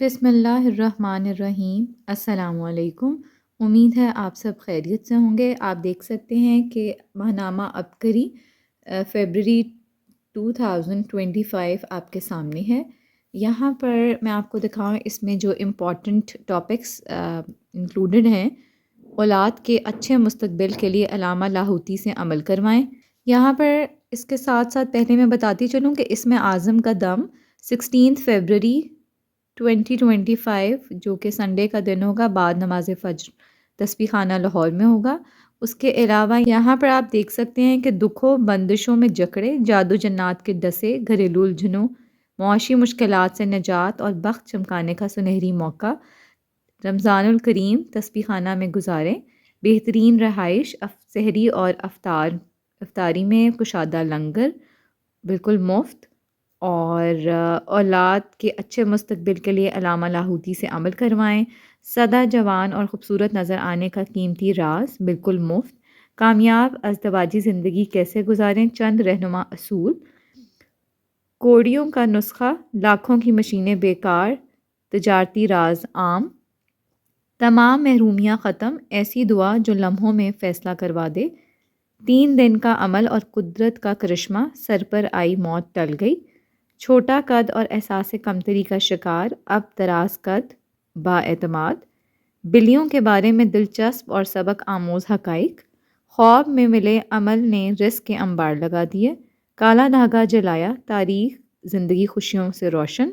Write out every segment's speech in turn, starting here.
بسم اللہ الرحمن الرحیم۔ السلام علیکم۔ امید ہے آپ سب خیریت سے ہوں گے۔ آپ دیکھ سکتے ہیں کہ ماہنامہ عبقری فیبرری 2025 آپ کے سامنے ہے۔ یہاں پر میں آپ کو دکھاؤں اس میں جو امپورٹنٹ ٹاپکس انکلوڈڈ ہیں۔ اولاد کے اچھے مستقبل کے لیے علامہ لاہوتی سے عمل کروائیں۔ یہاں پر اس کے ساتھ ساتھ پہلے میں بتاتی چلوں کہ اس میں اعظم کا دم 16 فیبرری 2025 جو کہ سنڈے کا دن ہوگا، بعد نماز فجر تسبیح خانہ لاہور میں ہوگا۔ اس کے علاوہ یہاں پر آپ دیکھ سکتے ہیں کہ دکھوں بندشوں میں جکڑے، جادو جنات کے ڈسے، گھریلو الجھنوں، معاشی مشکلات سے نجات اور بخت چمکانے کا سنہری موقع، رمضان الکریم تسبیح خانہ میں گزاریں، بہترین رہائش، سحری اور افطاری میں کشادہ لنگر بالکل مفت، اور اولاد کے اچھے مستقبل کے لیے علامہ لاہوتی سے عمل کروائیں، سدا جوان اور خوبصورت نظر آنے کا قیمتی راز بالکل مفت، کامیاب ازدواجی زندگی کیسے گزاریں، چند رہنما اصول، کوڑیوں کا نسخہ، لاکھوں کی مشینیں بیکار، تجارتی راز عام، تمام محرومیاں ختم، ایسی دعا جو لمحوں میں فیصلہ کروا دے، 3 دن کا عمل اور قدرت کا کرشمہ، سر پر آئی موت ٹل گئی، چھوٹا قد اور احساس کمتری کا شکار، اب دراز قد با اعتماد، بلیوں کے بارے میں دلچسپ اور سبق آموز حقائق، خواب میں ملے عمل نے رزق کے انبار لگا دیے، کالا دھاگا جلایا، تاریخ زندگی خوشیوں سے روشن،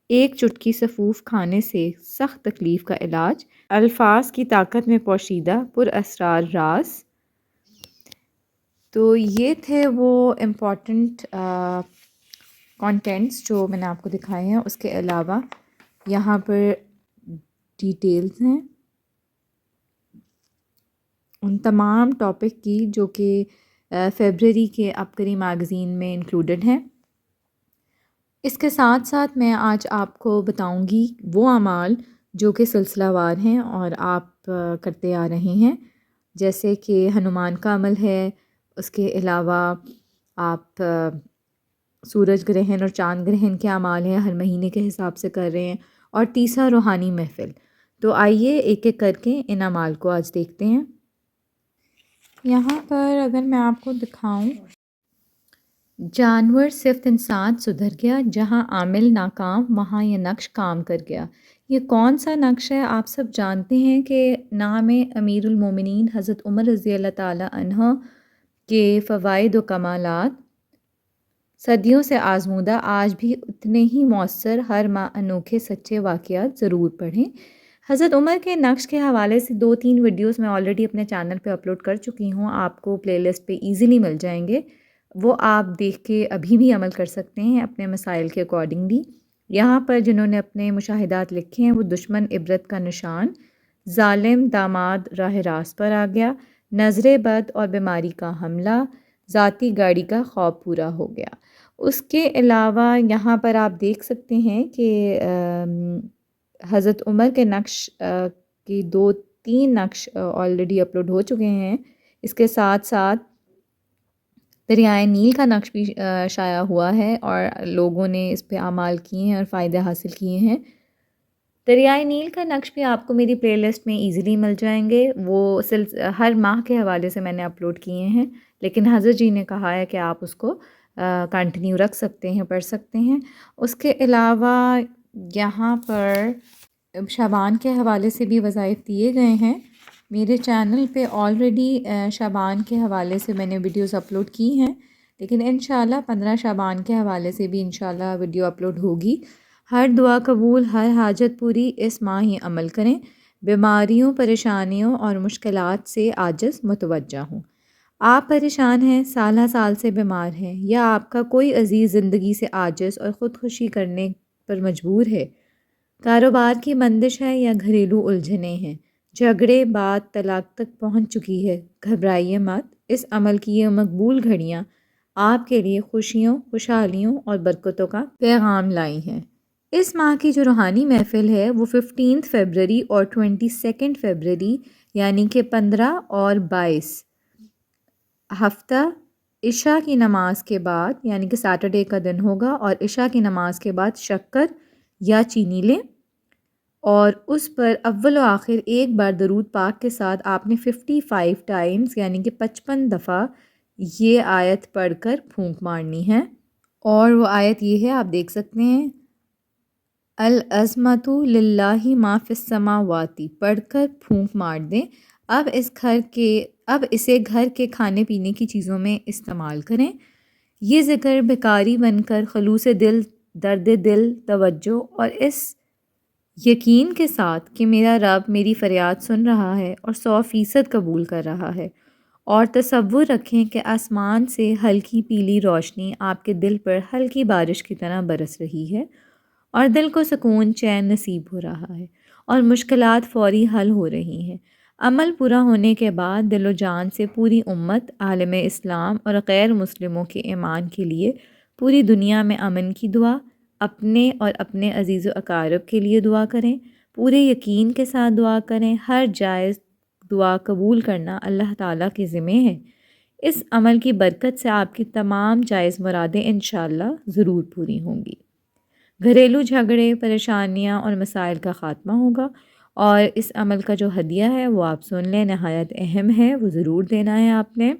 ایک چٹکی سفوف کھانے سے سخت تکلیف کا علاج، الفاظ کی طاقت میں پوشیدہ پر اسرار راز۔ تو یہ تھے وہ امپورٹنٹ کانٹینٹس جو میں نے آپ کو دکھائے ہیں۔ اس کے علاوہ یہاں پر ڈیٹیلز ہیں ان تمام ٹاپک کی جو کہ فیبرری کے عبقری میگزین میں انکلوڈڈ ہیں۔ اس کے ساتھ ساتھ میں آج آپ کو بتاؤں گی وہ اعمال جو کہ سلسلہ وار ہیں اور آپ کرتے آ رہے ہیں، جیسے کہ ہنومان کا عمل ہے۔ اس کے علاوہ آپ سورج گرہن اور چاند گرہن کے اعمال ہیں، ہر مہینے کے حساب سے کر رہے ہیں، اور تیسرا روحانی محفل۔ تو آئیے ایک ایک کر کے ان اعمال کو آج دیکھتے ہیں۔ یہاں پر اگر میں آپ کو دکھاؤں، جانور صفت انسان سدھر گیا، جہاں عامل ناکام وہاں یہ نقش کام کر گیا۔ یہ کون سا نقش ہے؟ آپ سب جانتے ہیں کہ نام امیر المومنین حضرت عمر رضی اللہ تعالیٰ عنہ کے فوائد و کمالات صدیوں سے آزمودہ، آج بھی اتنے ہی مؤثر، ہر ماہ انوکھے سچے واقعات ضرور پڑھیں۔ حضرت عمر کے نقش کے حوالے سے 2-3 ویڈیوز میں آلریڈی اپنے چینل پہ اپلوڈ کر چکی ہوں، آپ کو پلے لسٹ پہ ایزیلی مل جائیں گے، وہ آپ دیکھ کے ابھی بھی عمل کر سکتے ہیں اپنے مسائل کے اکارڈنگلی۔ یہاں پر جنہوں نے اپنے مشاہدات لکھے ہیں وہ دشمن عبرت کا نشان، ظالم داماد راہ راست پر آ گیا، نظر بد اور بیماری کا حملہ، ذاتی گاڑی کا خواب پورا ہو گیا۔ اس کے علاوہ یہاں پر آپ دیکھ سکتے ہیں کہ حضرت عمر کے نقش کی 2-3 نقش آلریڈی اپلوڈ ہو چکے ہیں۔ اس کے ساتھ ساتھ دریائے نیل کا نقش بھی شائع ہوا ہے اور لوگوں نے اس پہ اعمال کیے ہیں اور فائدے حاصل کیے ہیں۔ دریائے نیل کا نقش بھی آپ کو میری پلے لسٹ میں ایزیلی مل جائیں گے، وہ ہر ماہ کے حوالے سے میں نے اپلوڈ کیے ہیں، لیکن حضرت جی نے کہا ہے کہ آپ اس کو کنٹینیو رکھ سکتے ہیں، پڑھ سکتے ہیں۔ اس کے علاوہ یہاں پر شعبان کے حوالے سے بھی وظائف دیے گئے ہیں۔ میرے چینل پہ آلریڈی شعبان کے حوالے سے میں نے ویڈیوز اپلوڈ کی ہیں، لیکن انشاءاللہ 15 شعبان کے حوالے سے بھی انشاءاللہ ویڈیو اپلوڈ ہوگی۔ ہر دعا قبول، ہر حاجت پوری، اس ماہ ہی عمل کریں، بیماریوں، پریشانیوں اور مشکلات سے عاجز متوجہ ہوں۔ آپ پریشان ہیں، سالہ سال سے بیمار ہیں، یا آپ کا کوئی عزیز زندگی سے عاجز اور خودکشی کرنے پر مجبور ہے، کاروبار کی بندش ہے یا گھریلو الجھنیں ہیں، جھگڑے بات طلاق تک پہنچ چکی ہے، گھبرائیے مت، اس عمل کی یہ مقبول گھڑیاں آپ کے لیے خوشیوں، خوشحالیوں اور برکتوں کا پیغام لائی ہیں۔ اس ماہ کی جو روحانی محفل ہے وہ 15 فیبرری اور 22 فیبرری یعنی کہ 15 اور 22 ہفتہ عشاء کی نماز کے بعد، یعنی کہ سیٹرڈے کا دن ہوگا، اور عشاء کی نماز کے بعد شکر یا چینی لیں، اور اس پر اول و آخر ایک بار درود پاک کے ساتھ آپ نے 55 ٹائمز یعنی کہ 55 دفعہ یہ آیت پڑھ کر پھونک مارنی ہے۔ اور وہ آیت یہ ہے، آپ دیکھ سکتے ہیں، العظمۃ للہ ما فی السماوات، پڑھ کر پھونک مار دیں۔ اب اسے گھر کے کھانے پینے کی چیزوں میں استعمال کریں۔ یہ ذکر بیکاری بن کر خلوص دل، درد دل، توجہ اور اس یقین کے ساتھ کہ میرا رب میری فریاد سن رہا ہے اور 100% قبول کر رہا ہے، اور تصور رکھیں کہ آسمان سے ہلکی پیلی روشنی آپ کے دل پر ہلکی بارش کی طرح برس رہی ہے، اور دل کو سکون چین نصیب ہو رہا ہے، اور مشکلات فوری حل ہو رہی ہیں۔ عمل پورا ہونے کے بعد دل و جان سے پوری امت، عالم اسلام اور غیر مسلموں کے ایمان کے لیے پوری دنیا میں امن کی دعا، اپنے اور اپنے عزیز و اقارب کے لیے دعا کریں، پورے یقین کے ساتھ دعا کریں۔ ہر جائز دعا قبول کرنا اللہ تعالیٰ کے ذمہ ہے۔ اس عمل کی برکت سے آپ کی تمام جائز مرادیں انشاءاللہ ضرور پوری ہوں گی۔ گھریلو جھگڑے، پریشانیاں اور مسائل کا خاتمہ ہوگا۔ اور اس عمل کا جو ہدیہ ہے وہ آپ سن لیں، نہایت اہم ہے، وہ ضرور دینا ہے آپ نے۔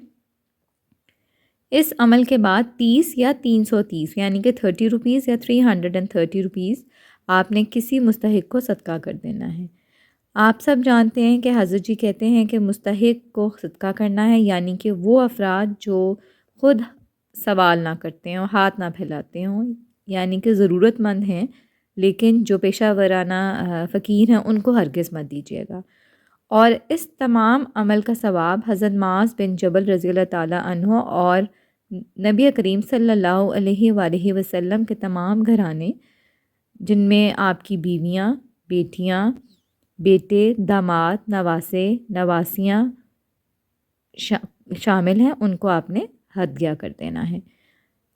اس عمل کے بعد 30 یا 330 یعنی کہ 30 روپیز یا 330 روپیز آپ نے کسی مستحق کو صدقہ کر دینا ہے۔ آپ سب جانتے ہیں کہ حضرت جی کہتے ہیں کہ مستحق کو صدقہ کرنا ہے، یعنی کہ وہ افراد جو خود سوال نہ کرتے ہوں، ہاتھ نہ پھیلاتے ہوں، یعنی کہ ضرورت مند ہیں لیکن جو پیشہ ورانہ فقیر ہیں ان کو ہرگز مت دیجیے گا۔ اور اس تمام عمل کا ثواب حضرت معاذ بن جبل رضی اللہ تعالیٰ عنہ اور نبی کریم صلی اللہ علیہ وآلہ وسلم کے تمام گھرانے، جن میں آپ کی بیویاں، بیٹیاں، بیٹے، داماد، نواسے، نواسیاں شامل ہیں، ان کو آپ نے ہدیہ کر دینا ہے۔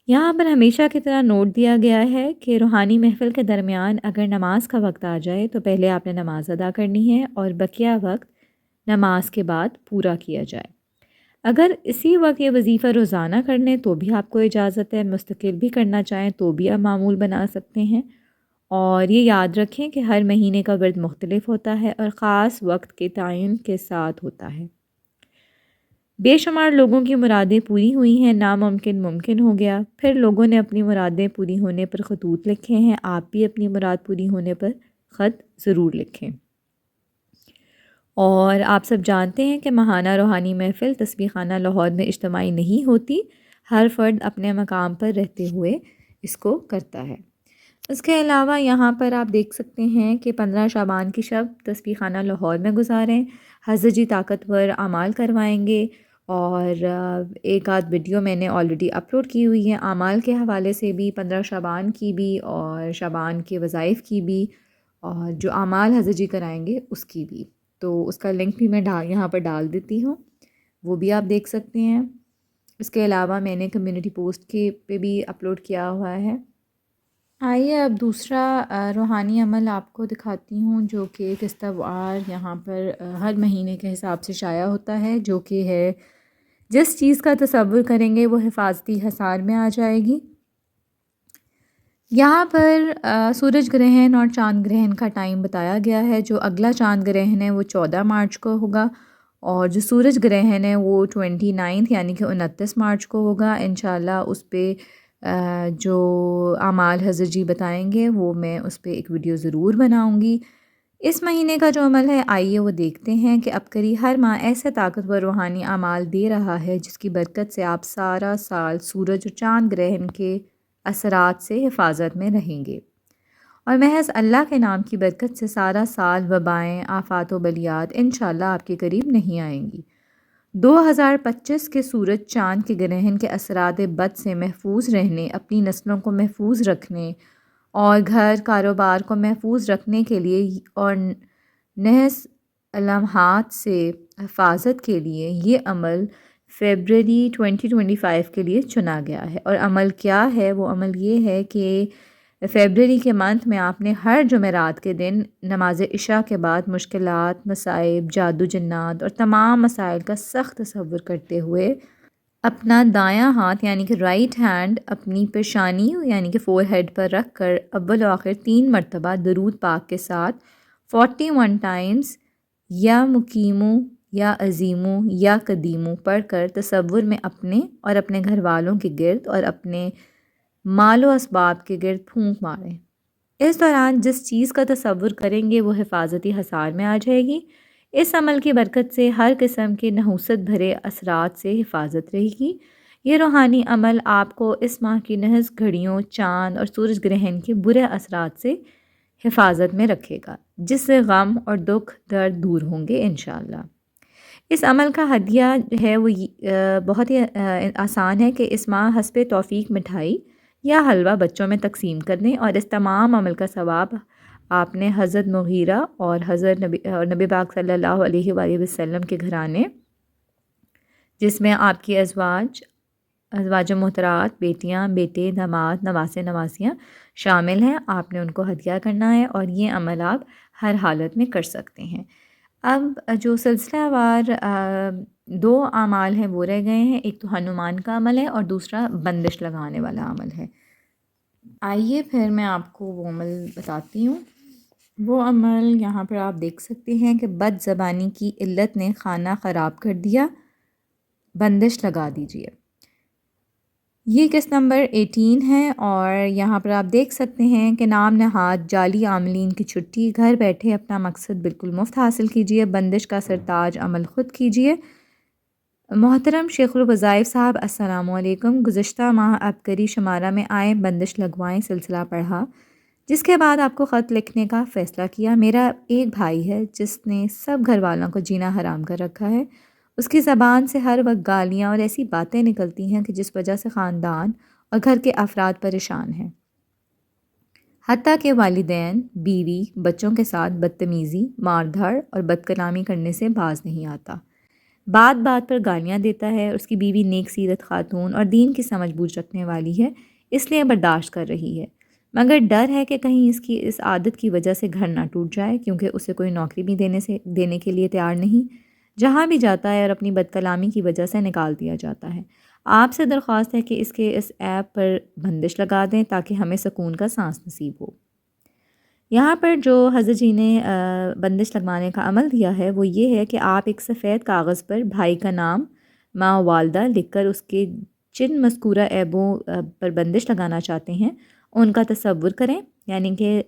یہاں پر ہمیشہ کی طرح نوٹ دیا گیا ہے کہ روحانی محفل کے درمیان اگر نماز کا وقت آ جائے تو پہلے آپ نے نماز ادا کرنی ہے اور بقیہ وقت نماز کے بعد پورا کیا جائے۔ اگر اسی وقت یہ وظیفہ روزانہ کر لیں تو بھی آپ کو اجازت ہے، مستقل بھی کرنا چاہیں تو بھی آپ معمول بنا سکتے ہیں۔ اور یہ یاد رکھیں کہ ہر مہینے کا ورد مختلف ہوتا ہے اور خاص وقت کے تعین کے ساتھ ہوتا ہے۔ بے شمار لوگوں کی مرادیں پوری ہوئی ہیں، ناممکن ممکن ہو گیا۔ پھر لوگوں نے اپنی مرادیں پوری ہونے پر خطوط لکھے ہیں، آپ بھی اپنی مراد پوری ہونے پر خط ضرور لکھیں۔ اور آپ سب جانتے ہیں کہ ماہانہ روحانی محفل تسبیح خانہ لاہور میں اجتماعی نہیں ہوتی، ہر فرد اپنے مقام پر رہتے ہوئے اس کو کرتا ہے۔ اس کے علاوہ یہاں پر آپ دیکھ سکتے ہیں کہ 15 شعبان کی شب تسبیح خانہ لاہور میں گزاریں، حضرت جی طاقتور اعمال کروائیں گے، اور ایک آدھ ویڈیو میں نے آلریڈی اپلوڈ کی ہوئی ہے اعمال کے حوالے سے بھی، 15 شعبان کی بھی اور شعبان کے وظائف کی بھی، اور جو اعمال حضرت جی کرائیں گے اس کی بھی، تو اس کا لنک بھی میں یہاں پر ڈال دیتی ہوں، وہ بھی آپ دیکھ سکتے ہیں۔ اس کے علاوہ میں نے کمیونٹی پوسٹ کے پہ بھی اپلوڈ کیا ہوا ہے۔ آئیے اب دوسرا روحانی عمل آپ کو دکھاتی ہوں جو کہ قسط وار یہاں پر ہر مہینے کے حساب سے شائع ہوتا ہے، جو کہ ہے جس چیز کا تصور کریں گے وہ حفاظتی حصار میں آ جائے گی۔ یہاں پر سورج گرہن اور چاند گرہن کا ٹائم بتایا گیا ہے۔ جو اگلا چاند گرہن ہے وہ 14 مارچ کو ہوگا، اور جو سورج گرہن ہے وہ 29 یعنی کہ 29 مارچ کو ہوگا۔ انشاءاللہ اس پہ جو اعمال حضرت جی بتائیں گے وہ میں اس پہ ایک ویڈیو ضرور بناؤں گی۔ اس مہینے کا جو عمل ہے آئیے وہ دیکھتے ہیں کہ ابکری ہر ماہ ایسے طاقتور روحانی اعمال دے رہا ہے جس کی برکت سے آپ سارا سال سورج اور چاند گرہن کے اثرات سے حفاظت میں رہیں گے، اور محض اللہ کے نام کی برکت سے سارا سال وبائیں، آفات و بلیات انشاءاللہ آپ کے قریب نہیں آئیں گی۔ 2025 کے سورج چاند کے گرہن کے اثرات بد سے محفوظ رہنے، اپنی نسلوں کو محفوظ رکھنے اور گھر کاروبار کو محفوظ رکھنے کے لیے اور نحس لمحات سے حفاظت کے لیے یہ عمل فیبرری 2025 کے لیے چنا گیا ہے۔ اور عمل کیا ہے؟ وہ عمل یہ ہے کہ فیبرری کے منتھ میں آپ نے ہر جمعرات کے دن نماز عشاء کے بعد مشکلات، مصائب، جادو جنات اور تمام مسائل کا سخت تصور کرتے ہوئے اپنا دایاں ہاتھ یعنی کہ رائٹ ہینڈ اپنی پیشانی یعنی کہ فور ہیڈ پر رکھ کر اول و آخر 3 مرتبہ درود پاک کے ساتھ 41 ٹائمز یا مقیموں یا عظیموں یا قدیموں پڑھ کر تصور میں اپنے اور اپنے گھر والوں کے گرد اور اپنے مال و اسباب کے گرد پھونک ماریں۔ اس دوران جس چیز کا تصور کریں گے وہ حفاظتی حصار میں آ جائے گی۔ اس عمل کی برکت سے ہر قسم کے نحوست بھرے اثرات سے حفاظت رہے گی۔ یہ روحانی عمل آپ کو اس ماہ کی نحس گھڑیوں، چاند اور سورج گرہن کے برے اثرات سے حفاظت میں رکھے گا، جس سے غم اور دکھ درد دور ہوں گے انشاءاللہ۔ اس عمل کا ہدیہ ہے وہ بہت ہی آسان ہے کہ اس ماہ حسب توفیق مٹھائی یا حلوہ بچوں میں تقسیم کر دیں، اور اس تمام عمل کا ثواب آپ نے حضرت مغیرہ اور حضرت نبی پاک صلی اللہ علیہ وآلہ وسلم کے گھرانے، جس میں آپ کی ازواج محترات، بیٹیاں، بیٹے، داماد، نواسے، نواسیاں شامل ہیں، آپ نے ان کو ہدیہ کرنا ہے، اور یہ عمل آپ ہر حالت میں کر سکتے ہیں۔ اب جو سلسلہ وار 2 اعمال ہیں وہ رہ گئے ہیں، ایک تو ہنومان کا عمل ہے اور دوسرا بندش لگانے والا عمل ہے۔ آئیے پھر میں آپ کو وہ عمل بتاتی ہوں۔ وہ عمل یہاں پر آپ دیکھ سکتے ہیں کہ بد زبانی کی علت نے کھانا خراب کر دیا، بندش لگا دیجیے۔ یہ قسط نمبر 18 ہے، اور یہاں پر آپ دیکھ سکتے ہیں کہ نام نہاد جعلی عاملین کی چھٹی، گھر بیٹھے اپنا مقصد بالکل مفت حاصل کیجیے، بندش کا سرتاج عمل خود کیجیے۔ محترم شیخ الوظائف صاحب السلام علیکم، گزشتہ ماہ عبقری شمارہ میں آئے بندش لگوائیں سلسلہ پڑھا، جس کے بعد آپ کو خط لکھنے کا فیصلہ کیا۔ میرا ایک بھائی ہے جس نے سب گھر والوں کو جینا حرام کر رکھا ہے، اس کی زبان سے ہر وقت گالیاں اور ایسی باتیں نکلتی ہیں کہ جس وجہ سے خاندان اور گھر کے افراد پریشان ہیں، حتیٰ کہ والدین، بیوی، بچوں کے ساتھ بدتمیزی، مار دھاڑ اور بد کلامی کرنے سے باز نہیں آتا۔ بات بات پر گالیاں دیتا ہے۔ اس کی بیوی نیک سیرت خاتون اور دین کی سمجھ بوجھ رکھنے والی ہے، اس لیے برداشت کر رہی ہے، مگر ڈر ہے کہ کہیں اس کی اس عادت کی وجہ سے گھر نہ ٹوٹ جائے، کیونکہ اسے کوئی نوکری بھی دینے کے لیے تیار نہیں، جہاں بھی جاتا ہے اور اپنی بد کلامی کی وجہ سے نکال دیا جاتا ہے۔ آپ سے درخواست ہے کہ اس کے اس ایپ پر بندش لگا دیں تاکہ ہمیں سکون کا سانس نصیب ہو۔ یہاں پر جو حضرت جی نے بندش لگوانے کا عمل دیا ہے وہ یہ ہے کہ آپ ایک سفید کاغذ پر بھائی کا نام، ماں، والدہ لکھ کر اس کے جن مذکورہ عیبوں پر بندش لگانا چاہتے ہیں ان کا تصور کریں، یعنی کہ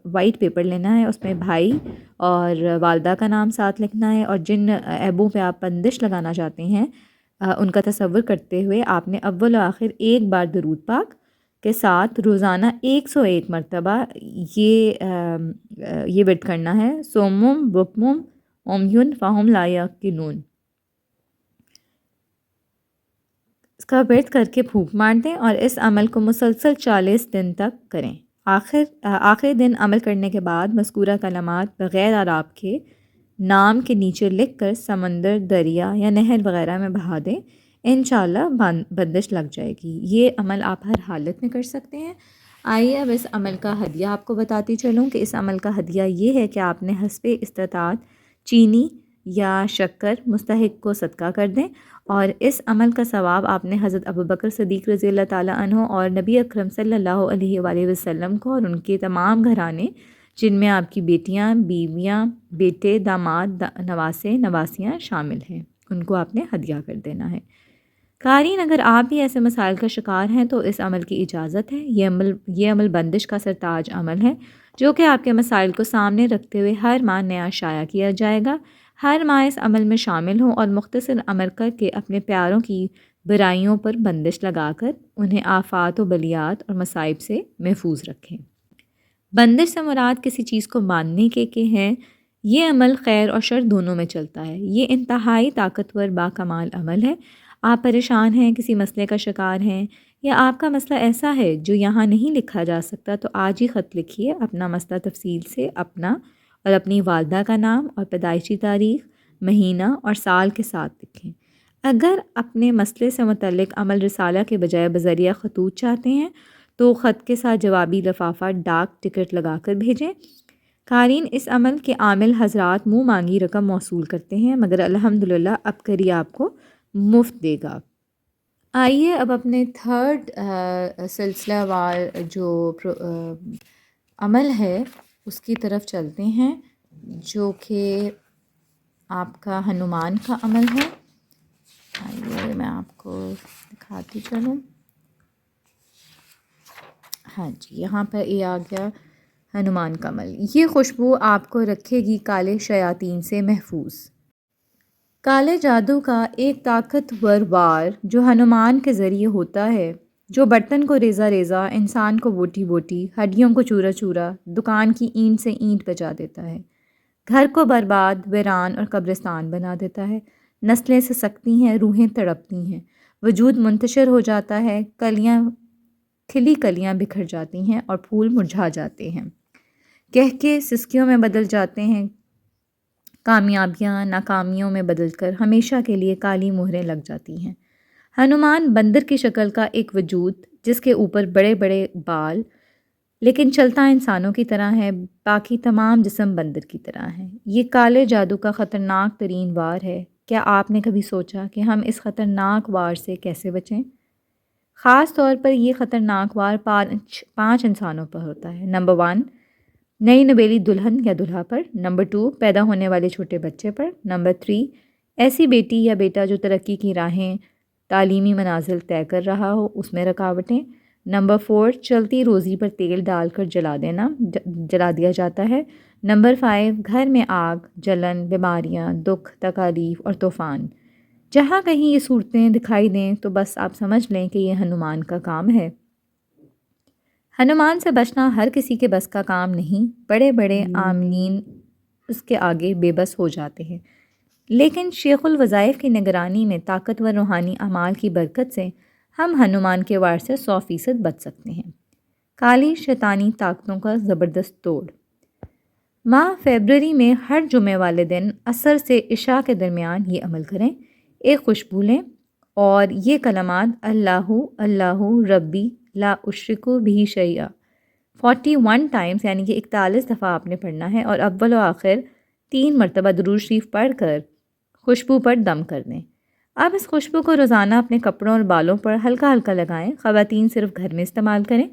وائٹ پیپر لینا ہے، اس میں بھائی اور والدہ کا نام ساتھ لکھنا ہے، اور جن عیبوں پہ آپ بندش لگانا چاہتے ہیں ان کا تصور کرتے ہوئے آپ نے اول و آخر ایک بار درود پاک کے ساتھ روزانہ 101 مرتبہ یہ ورد کرنا ہے، سومم بکمم امیون فہم لا یعقلون۔ اس کا ورد کر کے پھونک مار دیں اور اس عمل کو مسلسل 40 دن تک کریں۔ آخر دن عمل کرنے کے بعد مذکورہ کلمات بغیر عراب کے نام کے نیچے لکھ کر سمندر، دریا یا نہر وغیرہ میں بہا دیں، انشاءاللہ بندش لگ جائے گی۔ یہ عمل آپ ہر حالت میں کر سکتے ہیں۔ آئیے اب اس عمل کا ہدیہ آپ کو بتاتی چلوں کہ اس عمل کا ہدیہ یہ ہے کہ آپ نے حسب استطاعت چینی یا شکر مستحق کو صدقہ کر دیں، اور اس عمل کا ثواب آپ نے حضرت ابوبکر صدیق رضی اللہ تعالیٰ عنہ اور نبی اکرم صلی اللہ علیہ وآلہ وسلم کو اور ان کے تمام گھرانے، جن میں آپ کی بیٹیاں، بیویاں، بیٹے، داماد، نواسے، نواسیاں شامل ہیں، ان کو آپ نے ہدیہ کر دینا ہے۔ قارئین، اگر آپ بھی ایسے مسائل کا شکار ہیں تو اس عمل کی اجازت ہے۔ یہ عمل بندش کا سرتاج عمل ہے جو کہ آپ کے مسائل کو سامنے رکھتے ہوئے ہر ماہ نیا شائع کیا جائے گا۔ ہر ماہ اس عمل میں شامل ہوں اور مختصر عمل کر کے اپنے پیاروں کی برائیوں پر بندش لگا کر انہیں آفات و بلیات اور مصائب سے محفوظ رکھیں۔ بندش سے مراد کسی چیز کو باندھنے کے ہیں۔ یہ عمل خیر اور شر دونوں میں چلتا ہے۔ یہ انتہائی طاقتور باکمال عمل ہے۔ آپ پریشان ہیں، کسی مسئلے کا شکار ہیں، یا آپ کا مسئلہ ایسا ہے جو یہاں نہیں لکھا جا سکتا، تو آج ہی خط لکھیے، اپنا مسئلہ تفصیل سے اپنا اور اپنی والدہ کا نام اور پیدائشی تاریخ، مہینہ اور سال کے ساتھ لکھیں۔ اگر اپنے مسئلے سے متعلق عمل رسالہ کے بجائے بذریعہ خطوط چاہتے ہیں تو خط کے ساتھ جوابی لفافہ ڈاک ٹکٹ لگا کر بھیجیں۔ قارئین، اس عمل کے عامل حضرات منہ مانگی رقم موصول کرتے ہیں، مگر الحمدللہ عبقری آپ کو مفت دے گا۔ آئیے اب اپنے تھرڈ سلسلہ وار جو عمل ہے اس کی طرف چلتے ہیں۔ جو کہ آپ کا ہنومان کا عمل ہے. آئیے میں آپ کو دکھاتی چلوں. ہاں جی، یہاں پر یہ آ گیا ہنومان کا عمل. یہ خوشبو آپ کو رکھے گی کالے شیاطین سے محفوظ. کالے جادو کا ایک طاقتور وار جو ہنومان کے ذریعے ہوتا ہے، جو برتن کو ریزہ ریزہ، انسان کو بوٹی بوٹی، ہڈیوں کو چورا چورا، دکان کی اینٹ سے اینٹ بجا دیتا ہے، گھر کو برباد، ویران اور قبرستان بنا دیتا ہے. نسلیں سسکتی ہیں، روحیں تڑپتی ہیں، وجود منتشر ہو جاتا ہے، کھلی کلیاں بکھر جاتی ہیں اور پھول مرجھا جاتے ہیں، کہہ کے سسکیوں میں بدل جاتے ہیں، کامیابیاں ناکامیوں میں بدل کر ہمیشہ کے لیے کالی مہریں لگ جاتی ہیں. ہنومان بندر کی شکل کا ایک وجود جس کے اوپر بڑے بڑے بال، لیکن چلتا انسانوں کی طرح ہے، باقی تمام جسم بندر کی طرح ہے. یہ کالے جادو کا خطرناک ترین وار ہے. کیا آپ نے کبھی سوچا کہ ہم اس خطرناک وار سے کیسے بچیں؟ خاص طور پر یہ خطرناک وار پانچ انسانوں پر ہوتا ہے. نمبر 1، نئی نویلی دلہن یا دلہا پر. نمبر 2، پیدا ہونے والے چھوٹے بچے پر. نمبر 3، ایسی بیٹی یا بیٹا جو ترقی کی راہیں، تعلیمی منازل طے کر رہا ہو، اس میں رکاوٹیں. نمبر 4، چلتی روزی پر تیل ڈال کر جلا دیا جاتا ہے. نمبر 5، گھر میں آگ، جلن، بیماریاں، دکھ، تکالیف اور طوفان. جہاں کہیں یہ صورتیں دکھائی دیں تو بس آپ سمجھ لیں کہ یہ ہنومان کا کام ہے. ہنومان سے بچنا ہر کسی کے بس کا کام نہیں. بڑے بڑے عاملین اس کے آگے بے بس ہو جاتے ہیں، لیکن شیخ الوظائف کی نگرانی میں طاقتور روحانی اعمال کی برکت سے ہم ہنومان کے وار سے 100% بچ سکتے ہیں. کالی شیطانی طاقتوں کا زبردست توڑ. ماہ فیبرری میں ہر جمعے والے دن عصر سے عشاء کے درمیان یہ عمل کریں. ایک خوشبو لیں اور یہ کلمات اللہ اللہ ربی لا اشرک بہ شیئا 41 ٹائمز یعنی کہ 41 دفعہ آپ نے پڑھنا ہے، اور اول و آخر 3 مرتبہ درود شریف پڑھ کر خوشبو پر دم کر دیں. اب اس خوشبو کو روزانہ اپنے کپڑوں اور بالوں پر ہلکا ہلکا لگائیں. خواتین صرف گھر میں استعمال کریں.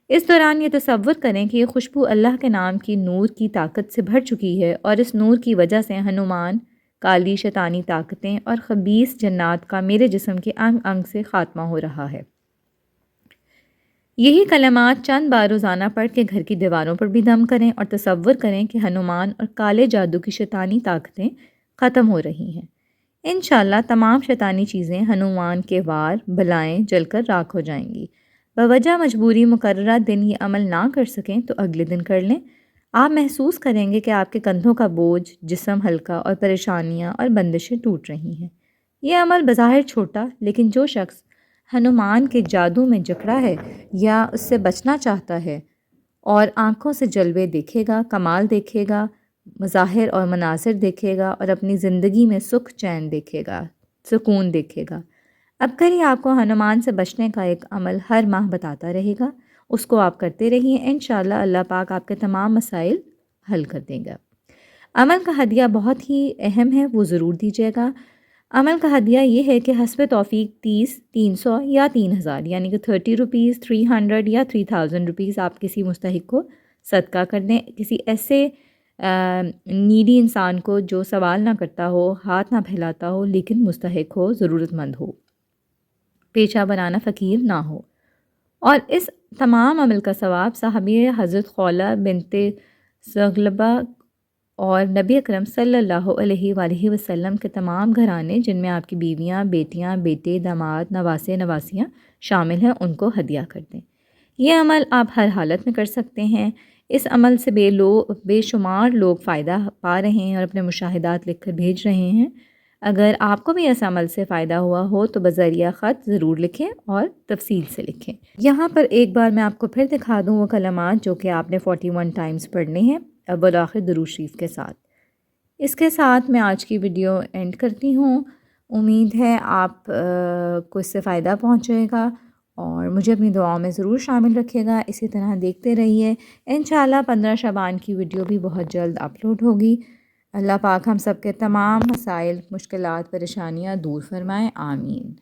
اس دوران یہ تصور کریں کہ یہ خوشبو اللہ کے نام کی نور کی طاقت سے بھر چکی ہے، اور اس نور کی وجہ سے ہنومان، کالی شیطانی طاقتیں اور خبیث جنات کا میرے جسم کے انگ انگ سے خاتمہ ہو رہا ہے. یہی کلمات چند بار روزانہ پڑھ کے گھر کی دیواروں پر بھی دم کریں اور تصور کریں کہ ہنومان اور کالے جادو کی شیطانی طاقتیں ختم ہو رہی ہیں. انشاءاللہ تمام شیطانی چیزیں ہنومان کے وار، بلائیں جل کر راکھ ہو جائیں گی. بوجہ مجبوری مقررہ دن یہ عمل نہ کر سکیں تو اگلے دن کر لیں. آپ محسوس کریں گے کہ آپ کے کندھوں کا بوجھ، جسم ہلکا اور پریشانیاں اور بندشیں ٹوٹ رہی ہیں. یہ عمل بظاہر چھوٹا، لیکن جو شخص ہنومان کے جادو میں جکڑا ہے یا اس سے بچنا چاہتا ہے اور آنکھوں سے جلوے دیکھے گا، کمال دیکھے گا، مظاہر اور مناظر دیکھے گا، اور اپنی زندگی میں سکھ چین دیکھے گا، سکون دیکھے گا. اب کری آپ کو ہنومان سے بچنے کا ایک عمل ہر ماہ بتاتا رہے گا. اس کو آپ کرتے رہیے. انشاءاللہ اللہ پاک آپ کے تمام مسائل حل کر دیں گا. عمل کا ہدیہ بہت ہی اہم ہے، وہ ضرور دیجیے گا. عمل کا ہدیہ یہ ہے کہ حسب توفیق 30، 300 یا 3000 یعنی کہ 30 روپیز، 300 یا 3000 روپیز آپ کسی مستحق کو صدقہ کر دیں. کسی ایسے نیڈی انسان کو جو سوال نہ کرتا ہو، ہاتھ نہ پھیلاتا ہو، لیکن مستحق ہو، ضرورت مند ہو، پیشہ بنانا فقیر نہ ہو. اور اس تمام عمل کا ثواب صحابی حضرت خولہ بنت ثعلبہ اور نبی اکرم صلی اللہ علیہ وآلہ وسلم کے تمام گھرانے، جن میں آپ کی بیویاں، بیٹیاں، بیٹے، داماد، نواسے، نواسیاں شامل ہیں، ان کو ہدیہ کر دیں. یہ عمل آپ ہر حالت میں کر سکتے ہیں. اس عمل سے بے شمار لوگ فائدہ پا رہے ہیں اور اپنے مشاہدات لکھ کر بھیج رہے ہیں. اگر آپ کو بھی اس عمل سے فائدہ ہوا ہو تو بذریعہ خط ضرور لکھیں اور تفصیل سے لکھیں. یہاں پر ایک بار میں آپ کو پھر دکھا دوں وہ کلمات جو کہ آپ نے 41 ٹائمز پڑھنے ہیں، اول آخر درود شریف کے ساتھ. اس کے ساتھ میں آج کی ویڈیو اینڈ کرتی ہوں. امید ہے آپ کو اس سے فائدہ پہنچے گا اور مجھے اپنی دعاؤں میں ضرور شامل رکھے گا. اسی طرح دیکھتے رہیے. انشاءاللہ 15 شعبان کی ویڈیو بھی بہت جلد اپلوڈ ہوگی. اللہ پاک ہم سب کے تمام مسائل، مشکلات، پریشانیاں دور فرمائیں. آمین.